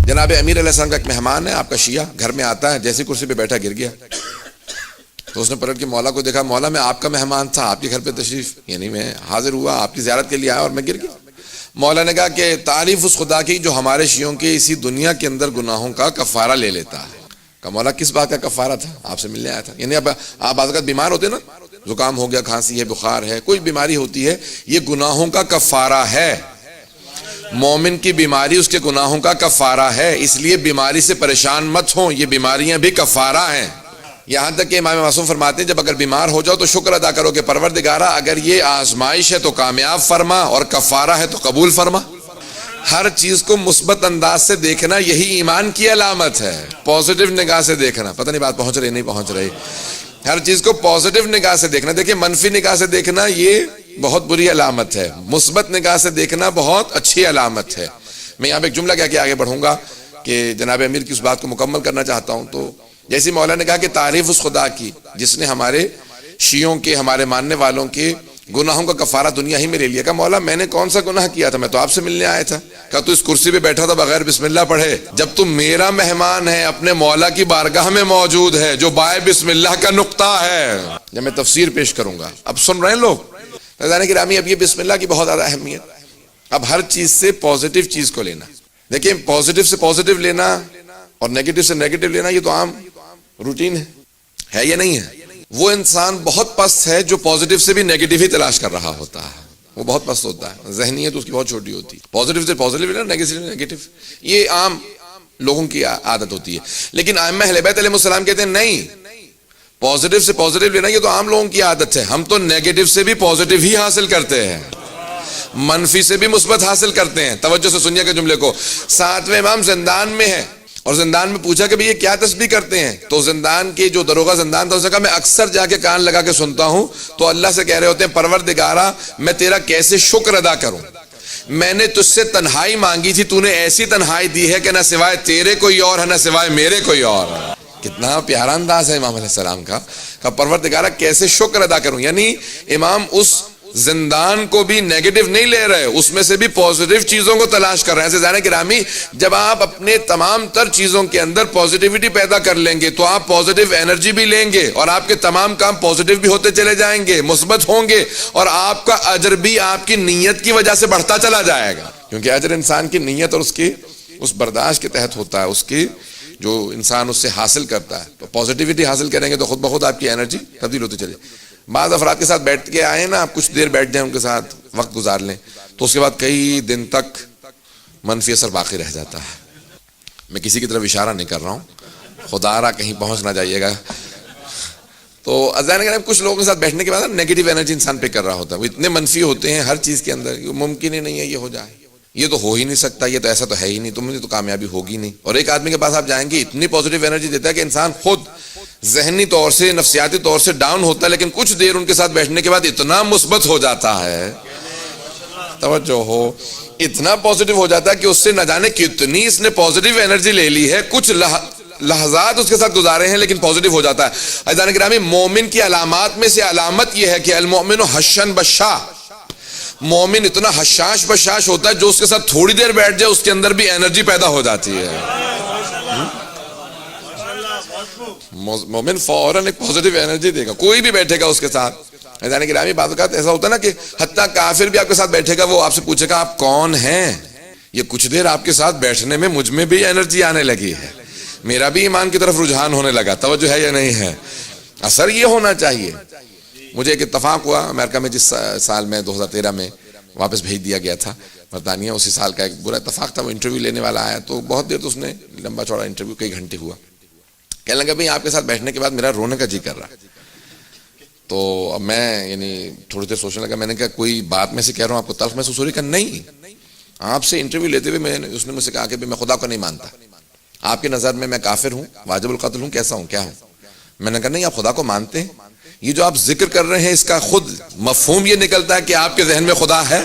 جناب امیر علیہ السلام کا ایک مہمان ہے آپ کا شیعہ، گھر میں آتا ہے، جیسی کرسی پہ بیٹھا گر گیا، تو اس نے پلٹ کے مولا کو دیکھا، مولا میں آپ کا مہمان تھا، آپ کے گھر پہ تشریف، یعنی میں حاضر ہوا آپ کی زیارت کے لیے آیا اور میں گر گیا۔ مولا نے کہا کہ تعریف اس خدا کی جو ہمارے شیعوں کے اسی دنیا کے اندر گناہوں کا کفارہ لے لیتا ہے۔ کہ مولا کس بات کا کفارہ تھا؟ آپ سے ملنے آیا تھا۔ یعنی اب آپ بعض اوقات بیمار ہوتے نا، زکام ہو گیا، کھانسی ہے، بخار ہے، کوئی بیماری ہوتی ہے، یہ گناہوں کا کفارہ ہے۔ مومن کی بیماری اس کے گناہوں کا کفارہ ہے، اس لیے بیماری سے پریشان مت ہوں، یہ بیماریاں بھی کفارہ ہیں۔ یہاں تک کہ امام معصوم فرماتے ہیں جب اگر بیمار ہو جاؤ تو شکر ادا کرو کہ پروردگارہ اگر یہ آزمائش ہے تو کامیاب فرما اور کفارہ ہے تو قبول فرما۔ ہر چیز کو مثبت انداز سے دیکھنا یہی ایمان کی علامت ہے، پازیٹیو نگاہ سے دیکھنا۔ پتہ نہیں بات پہنچ رہی نہیں پہنچ رہی؟ ہر چیز کو پازیٹیو نگاہ سے دیکھنا۔ دیکھیں منفی نگاہ سے دیکھنا یہ بہت بری علامت ہے، مثبت نگاہ سے دیکھنا بہت اچھی علامت ہے۔ میں یہاں پہ ایک جملہ کہہ کے آگے بڑھوں گا کہ جناب امیر کی اس بات کو مکمل کرنا چاہتا ہوں۔ تو جیسی مولا نے کہا کہ تعریف اس خدا کی جس نے ہمارے شیعوں کے، ہمارے ماننے والوں کے گناہوں کا کفارہ دنیا ہی میں لے لیا۔ کہا مولا میں نے کون سا گناہ کیا تھا؟ میں تو آپ سے ملنے آیا تھا۔ کہا تو اس کرسی پہ بیٹھا تھا بغیر بسم اللہ پڑھے؟ جب تم میرا مہمان ہے، اپنے مولا کی بارگاہ میں موجود ہے جو بائے بسم اللہ کا نقطہ ہے۔ جب میں تفسیر پیش کروں گا، اب سن رہے ہیں لوگ رضوان گرامی، اب یہ بسم اللہ کی بہت زیادہ اہمیت۔ اب ہر چیز سے پازیٹیو چیز کو لینا۔ دیکھیں پازیٹیو سے پازیٹیو لینا اور نیگیٹو سے نیگیٹو لینا یہ تو عام روٹین ہے یا نہیں ہے؟ وہ انسان بہت پست ہے جو پازیٹیو سے بھی نیگیٹو ہی تلاش کر رہا ہوتا ہے، وہ بہت پست ہوتا ہے، ذہنیت اس کی بہت چھوٹی ہوتی ہے۔ پازیٹیو سے پازیٹیو لینا، نیگیٹو سے نیگیٹو، یہ عام لوگوں کی عادت ہوتی ہے۔ لیکن ائمہ اہل بیت علیہ السلام کہتے ہیں نہیں، پازیٹیو سے پازیٹیو لینا یہ تو عام لوگوں کی عادت ہے، ہم تو نیگیٹو سے بھی پازیٹیو ہی حاصل کرتے ہیں، منفی سے بھی مثبت حاصل کرتے ہیں۔ توجہ سے سنیے کہ جملے کو، ساتویں امام زندان میں ہے اور زندان میں پوچھا کہ بھئی یہ کیا تسبیح کرتے ہیں؟ تو زندان کے جو دروغہ زندان تھا اس نے کہا میں اکثر جا کے کان لگا کے سنتا ہوں تو اللہ سے کہہ رہے ہوتے ہیں پروردگارہ میں تیرا کیسے شکر ادا کروں، میں نے تجھ سے تنہائی مانگی تھی، تو نے ایسی تنہائی دی ہے کہ نہ سوائے تیرے کوئی اور ہے نہ سوائے میرے کوئی اور ہے۔ کتنا پیارا انداز ہے امام علیہ السلام کا، کہ پروردگارہ کیسے شکر ادا کروں۔ یعنی امام اس زندان کو بھی نیگیٹو نہیں لے رہے، اس میں سے بھی پازیٹیو چیزوں کو تلاش کر رہے ہیں۔ عزیزان گرامی، جب آپ اپنے تمام تر چیزوں کے اندر پازیٹیوٹی پیدا کر لیں گے تو آپ پازیٹیو انرجی بھی لیں گے اور آپ کے تمام کام پازیٹیو بھی ہوتے چلے جائیں گے، مثبت ہوں گے، اور آپ کا اجر بھی آپ کی نیت کی وجہ سے بڑھتا چلا جائے گا، کیونکہ اجر انسان کی نیت اور اس برداشت کے تحت ہوتا ہے، اس کی جو انسان اس سے حاصل کرتا ہے۔ تو پازیٹیوٹی حاصل کریں گے تو خود بخود آپ کی انرجی تبدیل ہوتی چلے۔ بعض افراد کے ساتھ بیٹھ کے آئے نا، آپ کچھ دیر بیٹھ جائیں ان کے ساتھ وقت گزار لیں تو اس کے بعد کئی دن تک منفی اثر باقی رہ جاتا ہے۔ میں کسی کی طرف اشارہ نہیں کر رہا ہوں، خدا را کہیں پہنچ نہ جائیے گا۔ تو اذان کے کچھ لوگوں کے ساتھ بیٹھنے کے بعد نیگیٹو انرجی انسان پہ کر رہا ہوتا ہے، وہ اتنے منفی ہوتے ہیں ہر چیز کے اندر، ممکن ہی نہیں ہے یہ ہو جائے، یہ تو ہو ہی نہیں سکتا، یہ تو ایسا تو ہے ہی نہیں، تم نے تو کامیابی ہوگی نہیں۔ اور ایک آدمی کے پاس آپ جائیں گے اتنی پازیٹیو انرجی دیتا ہے کہ انسان خود ذہنی طور سے، نفسیاتی طور سے ڈاؤن ہوتا ہے، لیکن کچھ دیر ان کے ساتھ بیٹھنے کے بعد اتنا مثبت ہو جاتا ہے، توجہ ہو، اتنا پازیٹیو ہو جاتا ہے کہ اس سے نہ جانے کتنی اس نے پازیٹیو انرجی لے لی ہے، کچھ لحظات اس کے ساتھ گزارے ہیں لیکن پازیٹیو ہو جاتا ہے۔ عزیزان گرامی، مومن کی علامات میں سے علامت یہ ہے کہ المؤمن حشن بشا، مومن اتنا حشاش بشاش ہوتا ہے جو اس کے ساتھ تھوڑی دیر بیٹھ جائے اس کے اندر بھی انرجی پیدا ہو جاتی ہے۔ مومن فوراً ایک پازیٹیو انرجی دے گا، کوئی بھی بیٹھے گا اس کے ساتھ۔ عزیزان گرامی، بعض اوقات ایسا ہوتا ہے نا کہ حتیٰ کافر بھی آپ کے ساتھ بیٹھے گا، وہ آپ سے پوچھے گا آپ کون ہیں؟ یہ کچھ دیر آپ کے ساتھ بیٹھنے میں مجھ میں بھی انرجی آنے لگی ہے، میرا بھی ایمان کی طرف رجحان ہونے لگا، توجہ ہے یا نہیں ہے؟ اثر یہ ہونا چاہیے۔ مجھے ایک اتفاق ہوا امریکہ میں، جس سال میں 2013 میں واپس بھیج دیا گیا تھا برطانیہ، اسی سال کا ایک برا اتفاق تھا۔ وہ انٹرویو لینے والا آیا تو بہت دیر تو اس نے لمبا چوڑا انٹرویو کئی گھنٹے ہوا، کہنے لگا بھئی آپ کے ساتھ بیٹھنے کے بعد میرا رونے کا جی کر رہا۔ تو اب میں تھوڑی دیر سوچنے لگا، میں نے کہا کوئی بات میں سے کہہ رہا ہوں آپ کو تلخ محسوس ہو رہی؟ کہ نہیں، آپ سے انٹرویو لیتے ہوئے اس نے مجھ سے کہا کہ میں خدا کو نہیں مانتا، آپ کی نظر میں کافر ہوں، واجب القتل ہوں، کیسا ہوں، کیا ہوں؟ میں نے کہا نہیں، آپ خدا کو مانتے ہیں؟ یہ جو آپ ذکر کر رہے ہیں اس کا خود مفہوم یہ نکلتا ہے کہ آپ کے ذہن میں خدا ہے؟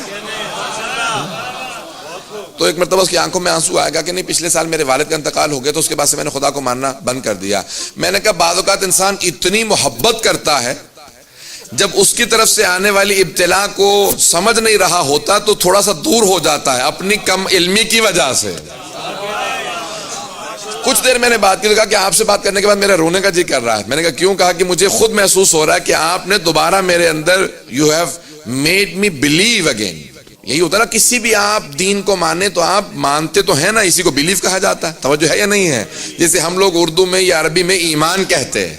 تو ایک مرتبہ اس کی آنکھوں میں آنسو آئے گا کہ نہیں، پچھلے سال میرے والد کا انتقال ہو گیا تو اس کے بعد سے میں نے خدا کو ماننا بند کر دیا۔ میں نے کہا بعض اوقات انسان اتنی محبت کرتا ہے، جب اس کی طرف سے آنے والی ابتلا کو سمجھ نہیں رہا ہوتا تو تھوڑا سا دور ہو جاتا ہے اپنی کم علمی کی وجہ سے۔ کچھ دیر میں نے بات کی تو کہا کہ آپ سے بات کرنے کے بعد میرا رونے کا جی کر رہا ہے. میں نے کہا کیوں؟ کہا کہ مجھے خود محسوس ہو رہا ہے کہ آپ نے دوبارہ میرے اندر you have made me believe again. یہی ہوتا نا، کسی بھی آپ دین کو مانے تو آپ مانتے تو ہیں نا، اسی کو بلیو کہا جاتا ہے. توجہ ہے یا نہیں ہے؟ جیسے ہم لوگ اردو میں یا عربی میں ایمان کہتے ہیں.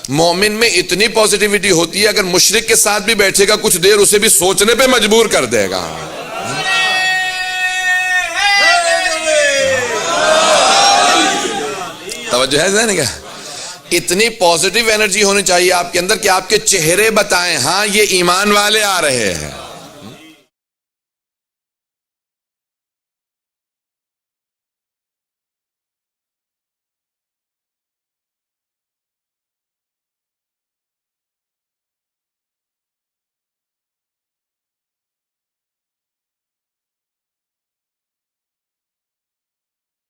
مومن میں اتنی پازیٹیوٹی ہوتی ہے، اگر مشرک کے ساتھ بھی بیٹھے گا کچھ دیر اسے بھی سوچنے پہ مجبور کر دے گا. توجہ ہے ذہن کیا؟ اتنی پازیٹیو انرجی ہونی چاہیے آپ کے اندر کہ آپ کے چہرے بتائیں ہاں یہ ایمان والے آ رہے ہیں.